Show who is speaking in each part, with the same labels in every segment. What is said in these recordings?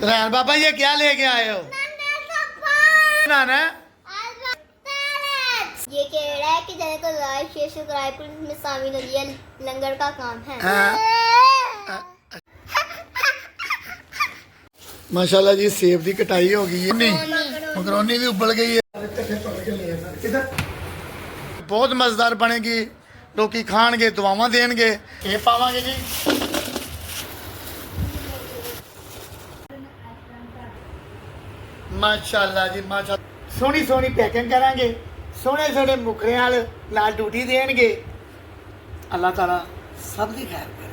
Speaker 1: रैन बाबा ये क्या लेके आए हो? बनाना है?
Speaker 2: ये कह रहा है कि चैनल को लाइक शेयर सब्सक्राइब में शामिल हो लिया लंगर का काम है।
Speaker 1: माशाल्लाह जी सेब की कटाई हो गई है। नहीं मकरोनी भी उबल गई है। बहुत मजेदार बनेगी, लोग खाणगे दुआवां देणगे। ये पावांगे जी माशाल्लाह जी माशाल्लाह। सोहनी सोहनी पैकिंग करांगे, सोहने सोहने मुखड़े नाल ड्यूटी देणगे। अल्लाह ताला सब दी खैर करे।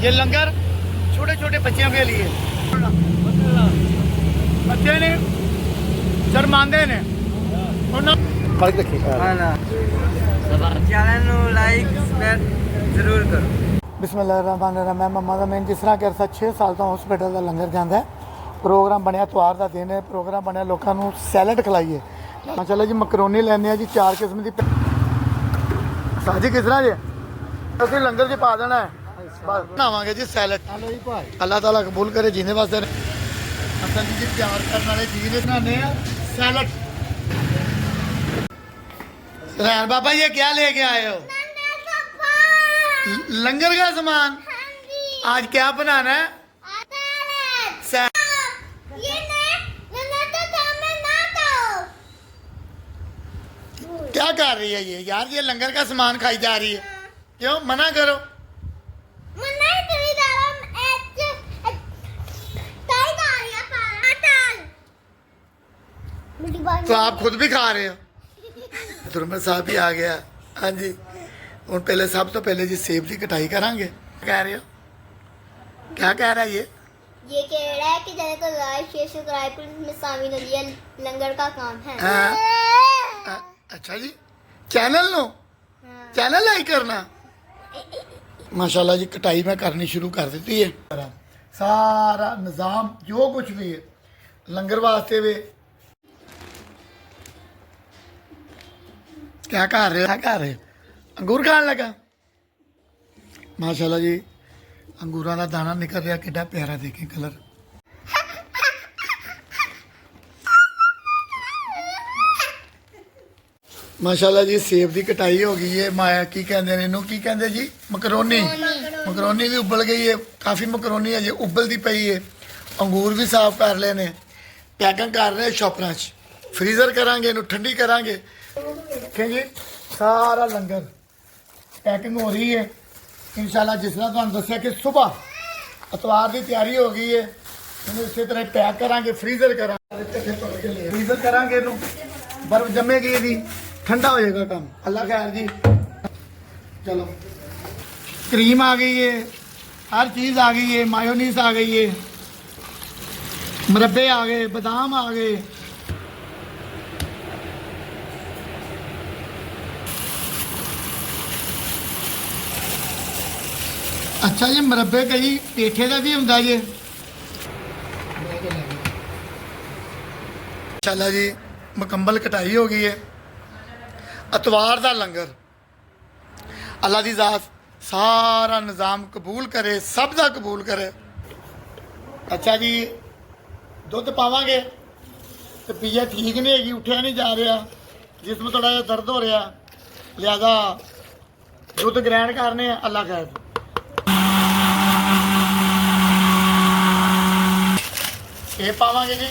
Speaker 1: ये लंगर छोटे छोटे बच्चों के लिए, बच्चे ने शर्मांदे ने फर्क रखी
Speaker 3: चैनल ਨੂੰ ਲਾਈਕ ਜ਼ਰੂਰ ਕਰੋ।
Speaker 1: बिस्मिल्लाहिर्रहमानिर्रहीम। मैं मम्मा का मैं जिस तरह कर 6 साल तो हॉस्पिटल का लंगर जाता है। प्रोग्राम बनया इतवार का दिन है, प्रोग्राम बनया लोगों को सैलड खिलाइए। माशाल्लाह जी मकरोनी लेने जी 4 किस्म की। साजी किस तरह जी असं लंगर च पा देना है, बनावे जी सैलड। अल्लाह ताला कबूल करे जीने वास्ते। असल जी प्यार करने वाले जी ने बनाने सैलड। रैन बाबा ये क्या लेके आए हो? लंगर का सामान। आज क्या बनाना है? क्या कर रही है ये यार? ये लंगर का सामान खाई जा रही है, क्यों मना करो? तो आप खुद भी खा रहे हो? तुरमर साहब भी आ गया। हाँ जी हूँ पहले सब तो पहले जी सेब की कटाई करांगे। कह रहे हो क्या कह रहा है ये
Speaker 2: कह रहा है कि चैनल को लाइक शेयर सब्सक्राइब में शामिल हो लिया लंगर का काम है।
Speaker 1: अच्छा जी चैनल नो चैनल लाइक करना। माशाल्लाह जी कटाई मैं करनी शुरू कर दी है। सारा निज़ाम जो कुछ भी है लंगर वास्ते वे क्या कर रहे हो? क्या कर रहे हो? अंगूर खान लगा। माशाल्लाह जी अंगूरों का दाना निकल रहा, कितना प्यारा देखें कलर। माशाल्लाह जी सेब की कटाई हो गई है। माया की कहते हैं इनू की कहते जी मकरोनी। मकरोनी भी उबल गई है, काफ़ी मकरोनी अजे उबलती पई है। अंगूर भी साफ कर लेने, पैकिंग कर रहे शॉपरां च, फ्रीजर करांगे इनू ठंडी करांगे। देखें जी सारा लंगर पैकिंग हो रही है। इंशाल्लाह जिस तरह तुहानू दस्सिया कि सुबह इतवार की तैयारी हो गई है, इन्हें इस तरह पैक करांगे, फ्रीजर करांगे। फ्रीजर करांगे इनू, बर्फ जमेगी यदि ठंडा हो जाएगा काम। अल्लाह खैर जी। चलो क्रीम आ गई है, हर चीज़ आ गई है, मायोनीस आ गई है, मुरब्बे आ गए, बादाम आ गए। अच्छा जी मुरब्बे कई पेठे का भी होंगे जी। इंशाल्लाह जी मुकम्मल कटाई हो गई है। इतवार का लंगर अल्लाह की ज़ात सारा निज़ाम कबूल करे, सब का कबूल करे। अच्छा जी दुध पावांगे तो पीया ठीक नहीं हैगी, उठा नहीं जा रहा, जिसमें थोड़ा जहा दर्द हो रहा, लिहाजा दुध ग्रहण करने। अल्लाह खैर ये पावांगे जी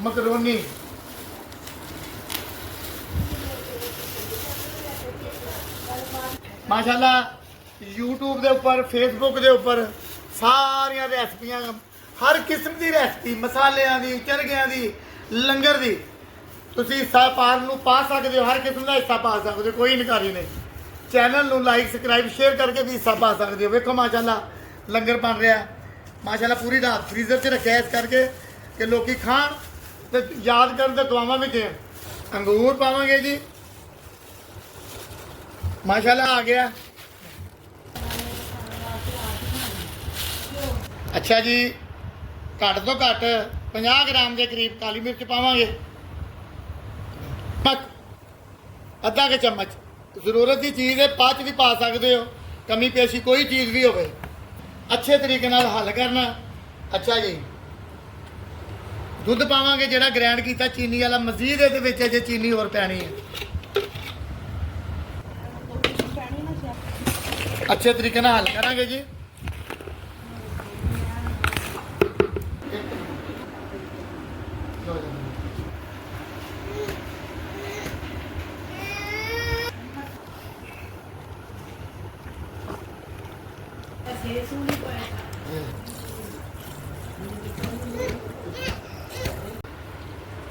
Speaker 1: मकरोनी। माशाल्लाह यूट्यूब के उपर फेसबुक के उपर सारिया रेसिपियां, हर किस्म की रेसिपी, मसालियां दी, चरगियां दी, लंगर दी तुसी हिस्सा पा सकते हो। हर किस्म का हिस्सा पा सकते हो, कोई इनकारी नहीं। चैनल नू लाइक सब्सक्राइब शेयर करके भी हिस्सा पा सकते हो। वेखो माशाल्लाह लंगर बन रहा है। माशाल्लाह पूरी रात फ्रीजर च रखा इस करके कि लोग खाण तो याद कर दुआवां भी दें। अंगूर पावांगे जी माशाल्लाह आ गया। अच्छा जी घट तो घट 50 ग्राम के करीब काली मिर्च पावांगे, अद्धा के चम्मच ਜ਼ਰੂਰਤ ਦੀ ਚੀਜ਼ ਹੈ, ਬਾਅਦ 'ਚ ਵੀ ਪਾ ਸਕਦੇ ਹੋ। ਕਮੀ ਪੇਸ਼ੀ ਕੋਈ ਚੀਜ਼ ਵੀ ਹੋਵੇ, ਅੱਛੇ ਤਰੀਕੇ ਨਾਲ ਹੱਲ ਕਰਨਾ। ਅੱਛਾ ਜੀ, ਦੁੱਧ ਪਾਵਾਂਗੇ ਜਿਹੜਾ ਗ੍ਰਾਈਂਡ ਕੀਤਾ ਚੀਨੀ ਵਾਲਾ, ਮਜ਼ੀਦ ਇਹਦੇ ਵਿੱਚ ਅਜੇ ਚੀਨੀ ਹੋਰ ਪੈਣੀ ਹੈ। ਅੱਛੇ ਤਰੀਕੇ ਨਾਲ ਹੱਲ ਕਰਾਂਗੇ ਜੀ।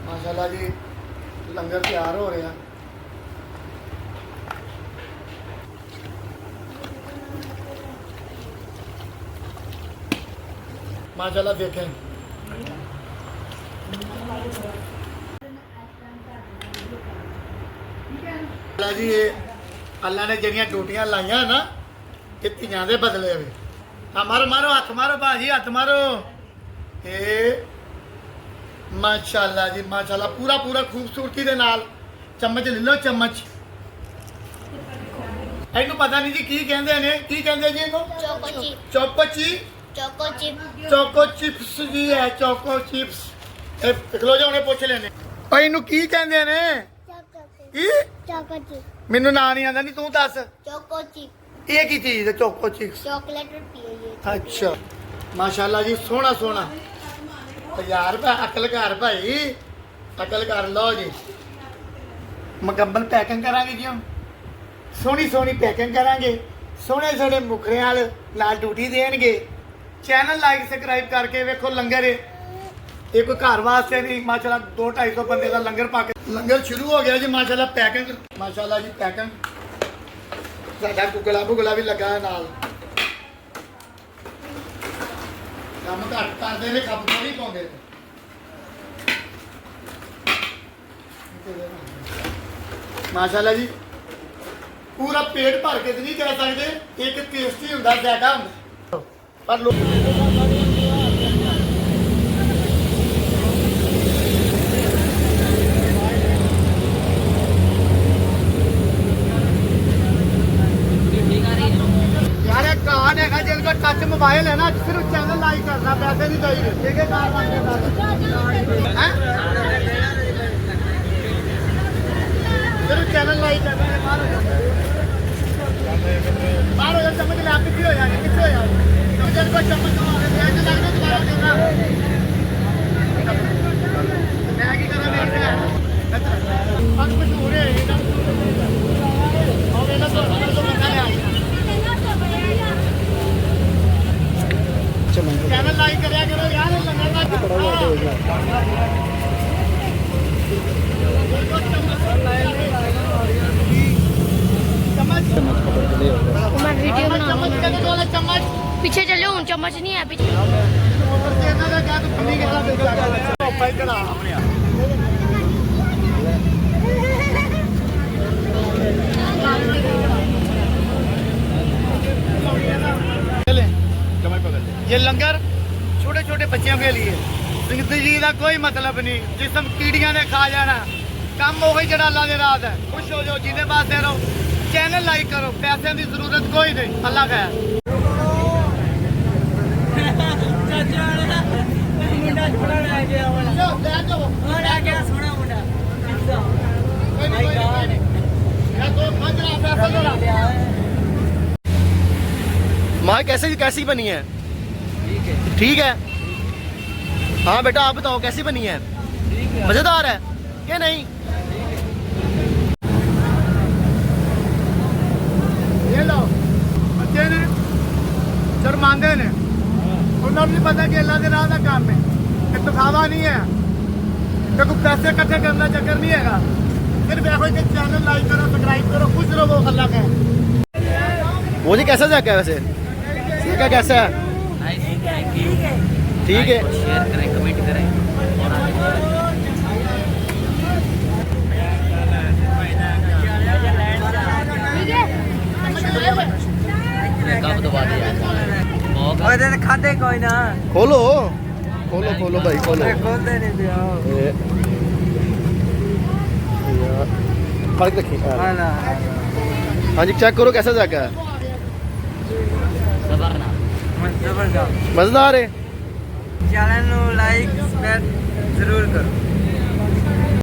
Speaker 1: ਮਾਸ਼ਾਅੱਲਾ ਜੀ, ਲੰਗਰ ਤਿਆਰ ਹੋ ਰਿਹਾ। माशाल्लाह देखें जी, ये अल्लाह ने जड़ियाँ टूटियां लाइया ना, ये धियां दे बदले वे। मारो मारो हथ मारो भाजी, हथ मारो। ये माशाल्लाह जी माशाल्लाह, पूरा पूरा खूबसूरती दे नाल। चम्मच ले लो, चम्मच। इनू पता नहीं जी की कहंदे ने, की कहंदे जी इनू?
Speaker 2: Choco chip.
Speaker 1: Choco chip.
Speaker 2: Choco chip.
Speaker 1: Choco chips जी है, चोको चिप्स। खलो जा, उन्हें पूछ लेने भाई इनू की कहंदे ने? की?
Speaker 2: Choco chip.
Speaker 1: मैनू ना नहीं आंदा, नहीं तू दस।
Speaker 2: चोको चिप
Speaker 1: ये की चीज है चोको चिप्स?
Speaker 2: चॉकलेट रोटी है ये।
Speaker 1: अच्छा माशाल्लाह जी, सोना सोना। यार अकल कर भाई, अकल कर लो जी। मुकम्मल पैकिंग करांगे जी हम, सोहनी सोहनी पैकिंग करांगे। सोहने सोहने मुखरे नाल ड्यूटी देणगे। चैनल लाइक सबसक्राइब करके वेखो। लंगर ये कोई घर वास्ते नहीं, माशाल्लाह 200-250 बंदे का लंगर पा के लंगर शुरू हो गया जी। माशाल्लाह पैकिंग, माशाल्लाह जी पैकिंग। साडा कुगला भुगला भी लगा है नाल। काम घट करते ने, खप थोड़ी पाउंदे। माशाल्लाह जी, पूरा पेट भर के तो नहीं कह सकते, एक टेस्टी हुंदा, जायका हुंदा, पर लोग यार एक कार्ड है जिनका टच मोबाइल है ना, सिर्फ चैनल लाइक करना, पैसे नहीं चाहिए। ठीक है, कार्ड बन गया। सिर्फ चैनल लाइक करना है। बाहर हो जाए, चम्मच ले, आप पीछे हो जाए, पीछे हो जाए। जिनको चम्मच दोबारा देना, मैं की करा मेरे पग मशहूर है और मेरा तो मजा है। चैनल लाइक करा करो यार, चम्मच
Speaker 2: पीछे चलो, हूं चम्मच नहीं है पीछे।
Speaker 1: ये लंगर छोटे छोटे बच्चों के लिए, जिंदगी का कोई मतलब नहीं। जिसम कीड़ियां ने खा जाना, कम हो गई जरा अल्लाह की रात है। खुश हो जाओ, जिन्हें पास रहो। चैनल लाइक करो, पैसे की जरूरत कोई नहीं। अल्लाह का है। माँ कैसे कैसी बनी है? ठीक है। हाँ बेटा आप बताओ कैसी बनी है? मजेदार है कि नहीं? ये लो, बच्चे ने शर्मांदे ने, उन्होंने नहीं पता कि अल्लाह के राह का काम है, ये दिखावा नहीं है, तो कुछ पैसे इकट्ठे करना चक्कर नहीं है। सिर्फ ऐसे कि चैनल लाइक करो, सब्सक्राइब करो, खुश रहो। अल्लाह का है। वो जी कैसा जाके वैसे सीखा कैसा है? ठीक है,
Speaker 3: शेयर करें, कमेंट करें और कब दबा दिया खाते कोई ना।
Speaker 1: खोलो खोलो खोलो भाई खोलो।
Speaker 3: खोलते नहीं पिया
Speaker 1: फर्क रखिए। हाँ जी चेक करो कैसा जग है
Speaker 3: जबरदस्त
Speaker 1: मजेदार है
Speaker 3: चैनल ਨੂੰ ਲਾਈਕ ਸਬਸਕ੍ਰਾਈਬ ਜ਼ਰੂਰ ਕਰੋ